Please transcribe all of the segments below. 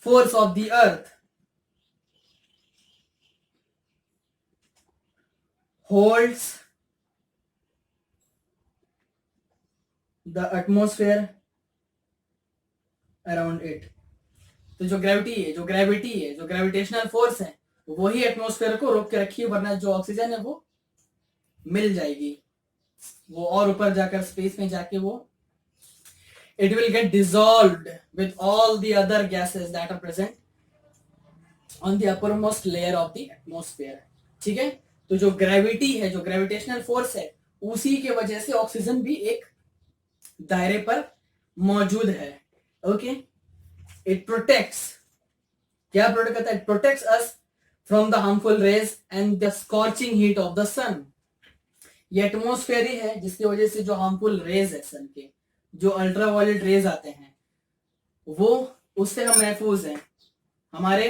force of the earth holds the atmosphere around it. तो जो gravity है, जो ग्रेविटेशनल फोर्स है, वही एटमॉस्फेयर को रोक के रखी है, वरना जो ऑक्सीजन है वो मिल जाएगी, वो और ऊपर जाकर स्पेस में जाके वो it will get dissolved with all the other gases that are present on the uppermost layer of the atmosphere. ठीक है, तो जो ग्रेविटी है, जो ग्रेविटेशनल फोर्स है, उसी के वजह से ऑक्सीजन भी एक दायरे पर मौजूद है. ओके, इट प्रोटेक्ट्स, क्या प्रोटेक्ट करता है? It protects us from the harmful rays and the scorching heat of the sun. ये एटमॉस्फेयर ही है जिसकी वजह से जो हार्मफुल रेज है सन के, जो अल्ट्रावायलेट रेज आते हैं, वो उससे हम महफूज हैं, हमारे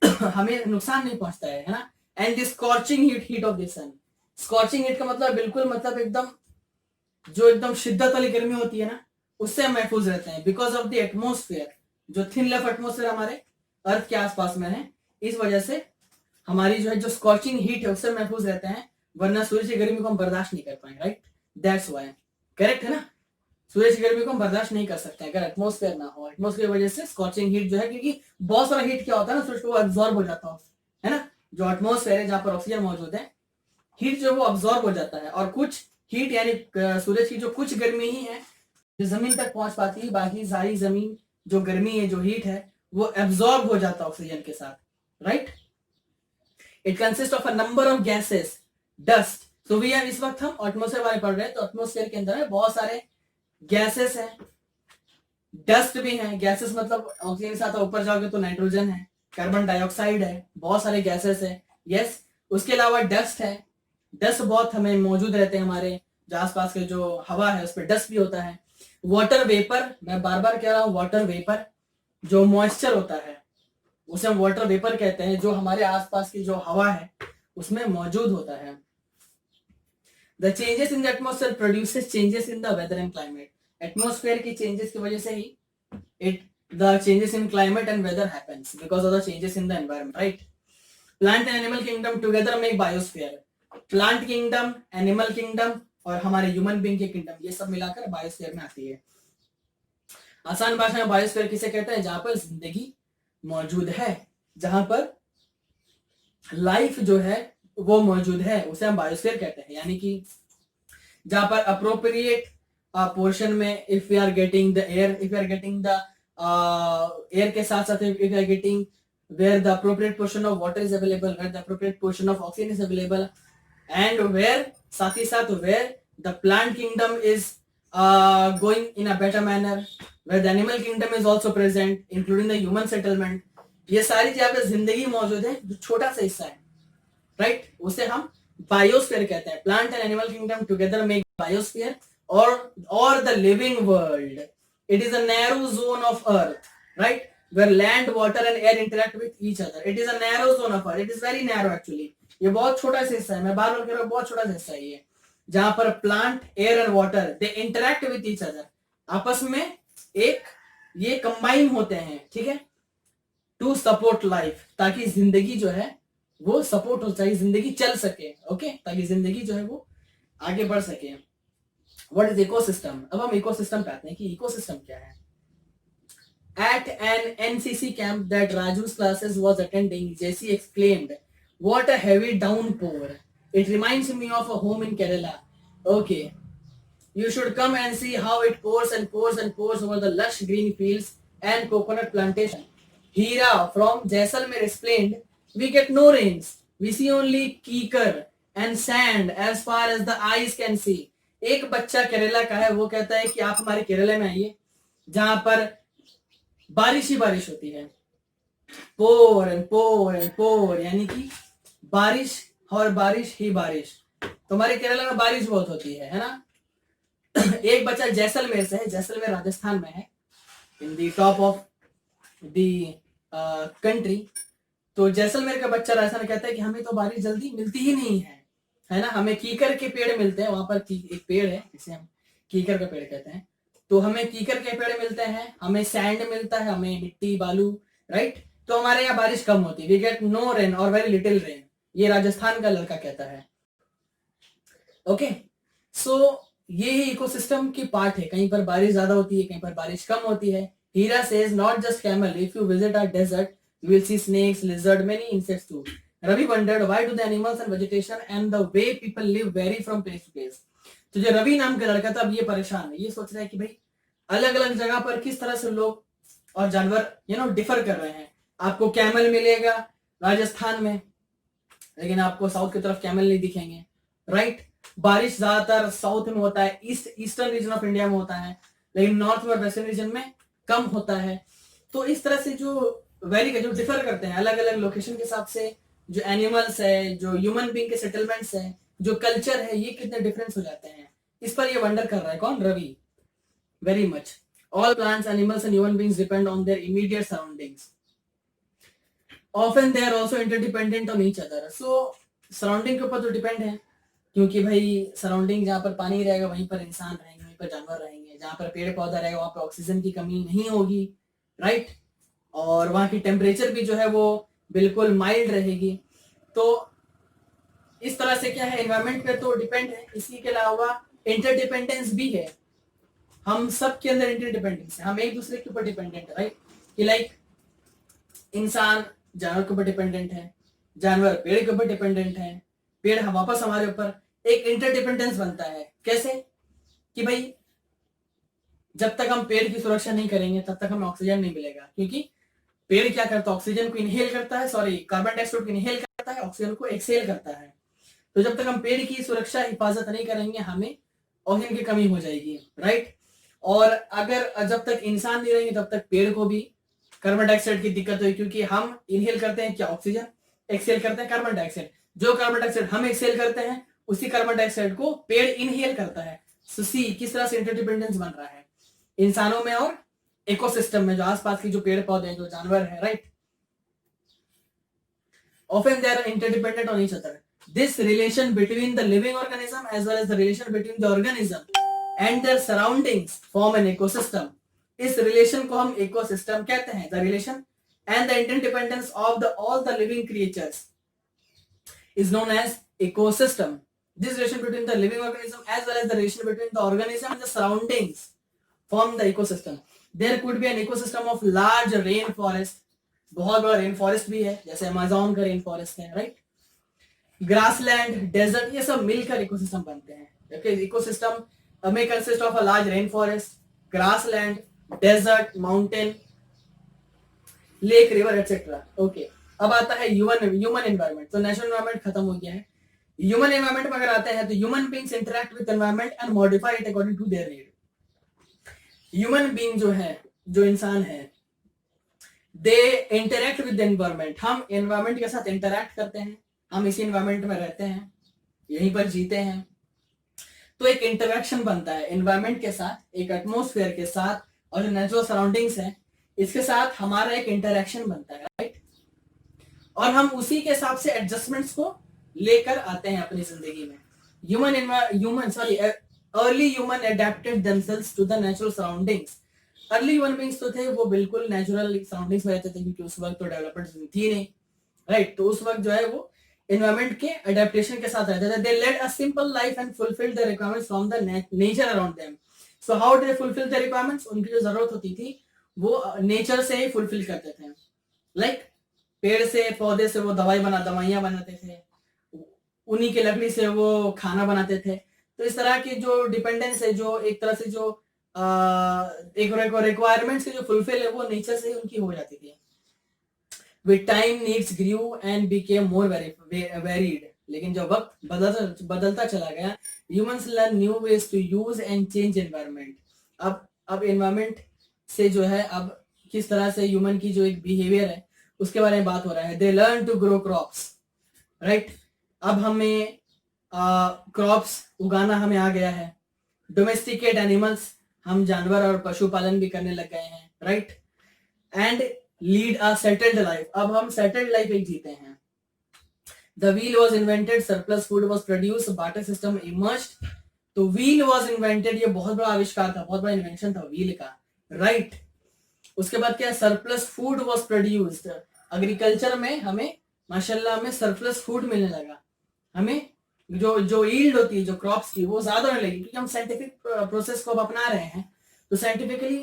हमें नुकसान नहीं पहुंचता है ना. And the scorching heat of the sun. Scorching heat का मतलब बिल्कुल मतलब एकदम जो एकदम शिद्दत वाली गर्मी होती है ना, उससे हम महफूज रहते हैं. बिकॉज ऑफ द एटमोस्फेयर, जो थिन लेयर एटमोस्फेयर हमारे अर्थ के आसपास में है, इस वजह से हमारी जो है जो स्कॉर्चिंग हीट है उससे महफूज रहते हैं, वरना सूरज की गर्मी को हम बर्दाश्त नहीं कर पाएंगे. Right, that's why. करेक्ट है ना, सूरज की गर्मी को हम बर्दाश्त नहीं कर सकते अगर एटमोस्फेयर ना हो. एटमोस्फेयर की वजह से स्कॉचिंग हीट जो है, क्योंकि बहुत सारा हीट क्या होता है ना, सूरज को एब्जॉर्ब हो जाता है ना. जो एटमोस्फेयर है जहां पर ऑक्सीजन मौजूद है, हीट जो वो अब्जॉर्ब हो जाता है, और कुछ हीट यानी सूरज की जो कुछ गर्मी ही है जो जमीन तक पहुंच पाती है, बाकी सारी जमीन जो गर्मी है, जो हीट है, वो एब्जॉर्ब हो जाता है ऑक्सीजन के साथ. Right, it consist of a number of gases, dust. तो भैया इस वक्त हम एटमोस्फेयर बारे पढ़ रहे हैं, तो एटमोस्फेयर के अंदर है बहुत सारे गैसेस हैं, डस्ट भी हैं. गैसेस मतलब ऑक्सीजन के साथ ऊपर जाओगे तो नाइट्रोजन है, कार्बन डाइऑक्साइड है, बहुत सारे गैसेस है. यस, उसके अलावा डस्ट है. डस्ट बहुत हमें मौजूद रहते हैं, हमारे जो आसपास के जो हवा है उस पर डस्ट भी होता है. वाटर वेपर, मैं बार बार कह रहा हूँ, वाटर वेपर जो मॉइस्चर होता है उसे हम वाटर वेपर कहते हैं, जो हमारे आसपास की जो हवा है उसमें मौजूद होता है. The changes in the atmosphere produces changes in the weather and climate. Atmosphere की changes की वजह से ही the changes in climate and weather happens because of the changes in the environment, right? Plant and animal kingdom together make biosphere. Plant kingdom, animal kingdom और हमारे human being के kingdom, ये सब मिलाकर biosphere में आती है. आसान भाषा में बायोस्फीयर किसे कहते हैं? जहां पर जिंदगी मौजूद है, जहां पर लाइफ जो है वो मौजूद है, उसे हम बायोस्फीयर कहते हैं. यानी कि जहां पर अप्रोप्रिएट पोर्शन में, if we are getting the air, if we are getting the air के साथ साथ if we are getting where the appropriate portion of water is available, where the appropriate portion of oxygen is available, and where साथ ही साथ where the plant kingdom is going in a better manner, where the animal kingdom is also present including the human settlement. ये सारी जगह पे जिंदगी मौजूद है, जो छोटा सा हिस्सा है, राइट, उसे हम बायोस्फीयर कहते हैं. Plant and animal kingdom together make biosphere और the living world. It is a narrow zone of earth, right, where land, water and air interact with each other. It is a narrow zone of earth. It is very narrow actually. ये बहुत छोटा सा हिस्सा है, मैं बार बार कह रहा हूँ, बहुत छोटा सा हिस्सा है ये, जहां पर plant, air and water they interact with each other, आपस में एक ये कंबाइन होते हैं. ठीक है, टू सपोर्ट लाइफ, ताकि जिंदगी जो है वो सपोर्ट हो, ताकि जिंदगी चल सके. ओके, ताकि जिंदगी जो है वो आगे बढ़ सके. What is ecosystem? अब हम इकोसिस्टम पे आते हैं कि इकोसिस्टम क्या है. At an NCC camp that Raju's classes was attending, Jesse exclaimed, "What a heavy downpour! It reminds me of a home in Kerala." Okay, you should come and see how it pours and pours and pours over the lush green fields and coconut plantation. Hira from Jaisalmer explained, "We get no rains. We see only कीकर and sand as far as the eyes can see." एक बच्चा केरला का है, वो कहता है कि आप हमारे केरला में आइए, जहां पर बारिश ही बारिश होती है, पोर एंड पोर एंड पोर, यानी कि बारिश और बारिश ही बारिश. तुम्हारे केरला में बारिश बहुत होती है ना. एक बच्चा जैसलमेर से है, जैसलमेर राजस्थान में है, in the top of the country. तो जैसलमेर का बच्चा राजस्थान कहता है कि हमें तो बारिश जल्दी मिलती ही नहीं है ना. हमें कीकर के पेड़ मिलते हैं, वहां पर एक पेड़ है जिसे हम कीकर का पेड़ कहते हैं. तो हमें कीकर के पेड़ मिलते हैं, हमें सैंड मिलता है, हमें मिट्टी बालू राइट। तो हमारे यहाँ बारिश कम होती है, वी गेट नो रेन और वेरी लिटिल रेन, ये राजस्थान का लड़का कहता है। ओके, सो ये ही इकोसिस्टम की पार्ट है, कहीं पर बारिश ज्यादा होती है, कहीं पर बारिश कम होती है। Heera says not just camel, if you visit a desert you will see snakes, lizard, many insects too. Ravi wondered why do the animals and vegetation and the way people live vary from place to place. तो जो रवि नाम का लड़का था, अब ये परेशान है, ये सोच रहा है कि भाई अलग अलग जगह पर किस तरह से लोग और जानवर डिफर कर रहे हैं। आपको कैमल मिलेगा राजस्थान में, लेकिन आपको साउथ की तरफ कैमल नहीं दिखेंगे, राइट। बारिश ज्यादातर साउथ में होता है, ईस्टर्न रीजन ऑफ इंडिया में होता है, लेकिन नॉर्थ और वेस्टर्न रीजन में कम होता है। तो इस तरह से जो जो डिफर करते हैं अलग अलग लोकेशन के हिसाब से, जो एनिमल्स है, जो ह्यूमन बीइंग के सेटलमेंट्स है, जो कल्चर है, ये कितने डिफरेंस हो जाते हैं, इस पर ये वंडर कर रहा है कौन, Ravi, very much. All plants, animals and human beings depend on their immediate surroundings, often they are also interdependent on each other. So surrounding के ऊपर तो डिपेंड है, क्योंकि भाई सराउंडिंग जहाँ पर पानी रहेगा वहीं पर इंसान रहेंगे, वहीं पर जानवर रहेंगे, जहाँ पर पेड़ पौधा रहेगा वहां पर ऑक्सीजन की कमी नहीं होगी, राइट। और वहां की टेम्परेचर भी जो है वो बिल्कुल माइल्ड रहेगी। तो इस तरह से क्या है, एनवायरमेंट पे तो डिपेंड है, इसी के अलावा इंटरडिपेंडेंस भी है, हम सब के अंदर इंटरडिपेंडेंस है, हम एक दूसरे के ऊपर डिपेंडेंट है, राइट। कि लाइक इंसान जानवर के ऊपर डिपेंडेंट है, जानवर पेड़ के ऊपर डिपेंडेंट है, पेड़ वापस हमारे ऊपर, एक इंटरडिपेंडेंस बनता है। कैसे कि भाई जब तक हम पेड़ की सुरक्षा नहीं करेंगे तब तक हमें ऑक्सीजन नहीं मिलेगा, क्योंकि पेड़ क्या करता है, ऑक्सीजन को इनहेल करता है, सॉरी कार्बन डाइऑक्साइड को इनहेल करता है, ऑक्सीजन को एक्सहेल करता है। तो जब तक हम पेड़ की सुरक्षा हिफाजत नहीं करेंगे हमें ऑक्सीजन की कमी हो जाएगी, राइट। और अगर जब तक इंसान नहीं रहेंगे तब तक पेड़ को भी कार्बन डाइऑक्साइड की दिक्कत होगी, क्योंकि हम इनहेल करते हैं क्या, ऑक्सीजन, एक्सहेल करते हैं कार्बन डाइऑक्साइड, जो कार्बन डाइऑक्साइड हम एक्सहेल करते हैं उसी कार्बन डाइऑक्साइड को पेड़ इनहेल करता है। सो सी किस तरह से इंटरडिपेंडेंस बन रहा है इंसानों में और इकोसिस्टम में, जो आसपास की जो पेड़ पौधे हैं, जो जानवर है, right. Often they are interdependent on each other. This relation between the living organism as well as the relation between the organism and their surroundings form an ecosystem. इस relation को हम ecosystem कहते हैं. The relation and the interdependence of all the living creatures is known as ecosystem. This relation between the living organism as well as the relation between the organism and the surroundings form the ecosystem. There could be an ecosystem of large rainforest. बहुत बड़ा rain forest भी है, जैसे Amazon का rain forest है, right. Grassland, desert, ये सब मिलकर इकोसिस्टम बनते हैं। ओके, इकोसिस्टम में consist of a large rain forest, grassland, desert, mountain, lake, river etcetera. Okay, अब आता है ह्यूमन एनवायरनमेंट। तो नेचुरल एनवायरनमेंट खत्म हो गया है, ह्यूमन एनवायरनमेंट में अगर आते हैं तो human beings interact with environment and modify it according to their need. Human being जो है, जो इंसान है, दे इंटरैक्ट विद एनवायरनमेंट, हम एनवायरनमेंट के साथ इंटरैक्ट करते हैं, हम इसी एनवायरनमेंट में रहते हैं, यहीं पर जीते हैं। तो एक इंटरेक्शन बनता है एनवायरनमेंट के साथ, एक एटमॉस्फेयर के साथ, और जो नेचुरल सराउंडिंग्स है इसके साथ हमारा एक इंटरेक्शन बनता है, राइट। और हम उसी के हिसाब से एडजस्टमेंट्स को लेकर आते हैं अपनी जिंदगी में। Early human adapted themselves to the natural surroundings. Early human beings तो थे वो बिल्कुल नेचुरल सराउंडिंग्स में रहते थे, क्योंकि उस वक्त तो डेवलपमेंट थी नहीं, राइट। तो उस वक्त जो है वो एनवायरनमेंट के अडेप्टेशन के साथ रहते थे। They led a simple life and fulfilled the requirements from the nature around them. So how do they fulfil the requirements? उनकी जो जरूरत होती थी वो नेचर से ही फुलफिल करते थे। लाइक पेड़ से, पौधे से वो दवाइयां बनाते थे, उन्हीं की लकड़ी से वो खाना बनाते थे। तो इस तरह की जो डिपेंडेंस है, जो एक तरह से जो एक रिक्वायरमेंट्स की जो फुलफिल है वो नेचर से ही उनकी हो जाती थी। With time needs grew and became more varied. लेकिन जब वक्त बदलता चला गया, humans learn new ways to use and change environment. अब environment से जो है, अब किस तरह से ह्यूमन की जो एक बिहेवियर है उसके बारे में बात हो रहा है। They learn to grow crops, right? अब हमें क्रॉप्स उगाना हमें आ गया है। डोमेस्टिकेट एनिमल्स, हम जानवर और पशुपालन भी करने लग गए हैं, right. And lead a settled life, अब हम सेटल्ड लाइफ एक जीते हैं। The wheel was invented, surplus food was produced, barter system emerged. तो व्हील वाज इन्वेंटेड, ये बहुत बड़ा आविष्कार था, बहुत बड़ा इन्वेंशन था व्हील का, राइट। उसके बाद क्या, surplus food was produced, agriculture में हमें माशाल्लाह में सरप्लस फूड मिलने लगा, हमें जो जो यील्ड होती है जो क्रॉप्स की वो ज्यादा होने लगी, क्योंकि हम साइंटिफिक प्रोसेस को अब अपना रहे हैं। तो साइंटिफिकली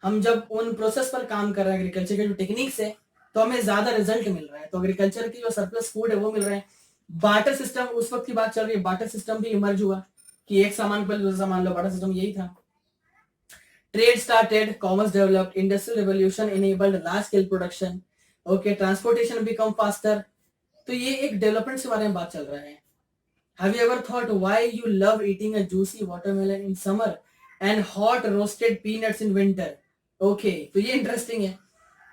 हम जब उन प्रोसेस पर काम कर रहे हैं एग्रीकल्चर के जो टेक्निक्स है, तो हमें ज्यादा रिजल्ट मिल रहा है, तो एग्रीकल्चर की जो सरप्लस फूड है वो मिल रहे हैं। बार्टर सिस्टम, उस वक्त की बात चल रही है, बार्टर सिस्टम भी इमर्ज हुआ कि एक सामान पर दूसरा सामान लो, बार्टर सिस्टम यही था। Trade started, commerce developed, industrial revolution enabled large scale production, okay, transportation become faster. तो ये एक डेवलपमेंट के बारे में बात चल रहा है। Have you ever thought why you love eating a juicy watermelon in summer and hot roasted peanuts in winter? Okay, तो ये इंटरेस्टिंग है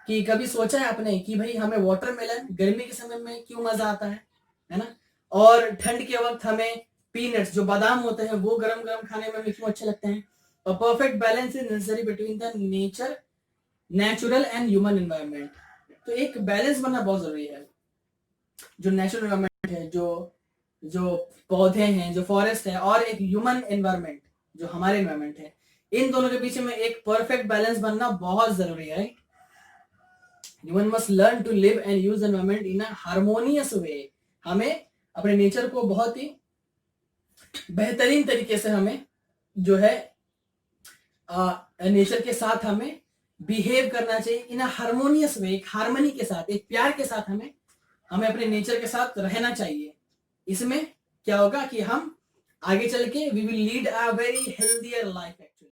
कि कभी सोचा है आपने कि भाई हमें वाटरमेलन गर्मी के समय में क्यों मजा आता है ना, और ठंड के वक्त हमें पीनट्स जो बादाम होते हैं वो गरम गरम खाने में क्यों अच्छे लगते हैं। A perfect balance is necessary between the natural and human environment. तो एक बैलेंस बनना बहुत जरूरी है, जो नेचुरल एनवायरनमेंट है, जो पौधे हैं, जो फॉरेस्ट है, और एक ह्यूमन एनवायरनमेंट जो हमारे एनवायरनमेंट है, इन दोनों के पीछे में एक परफेक्ट बैलेंस बनना बहुत जरूरी है। Human must learn to live and use environment in a harmonious way. हमें अपने नेचर को बहुत ही बेहतरीन तरीके से हमें जो है नेचर के साथ हमें बिहेव करना चाहिए इन अ हार्मोनियस वे, एक हार्मनी के साथ, एक प्यार के साथ हमें अपने नेचर के साथ रहना चाहिए। इसमें क्या होगा कि हम आगे चल के we will lead a very healthier life actually.